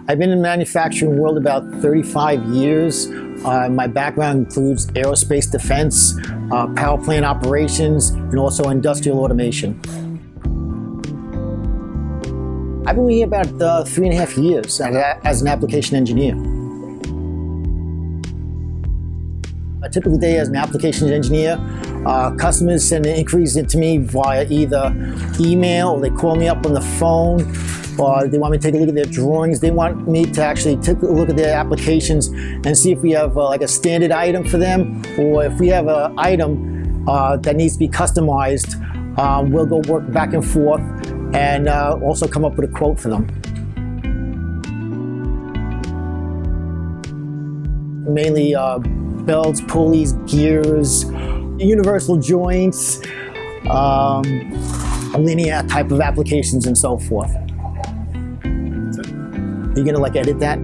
I've been in the manufacturing world about 35 years. My background includes aerospace defense, power plant operations, and also industrial automation. I've been here about 3.5 years as an application engineer. A typical day as an applications engineer, customers send inquiries into me via either email, or they call me up on the phone, or they want me to take a look at their drawings. They want me to actually take a look at their applications and see if we have like a standard item for them, or if we have an item that needs to be customized, we'll go work back and forth and also come up with a quote for them. Mainly belts, pulleys, gears, universal joints, linear type of applications and so forth. Are you gonna like edit that?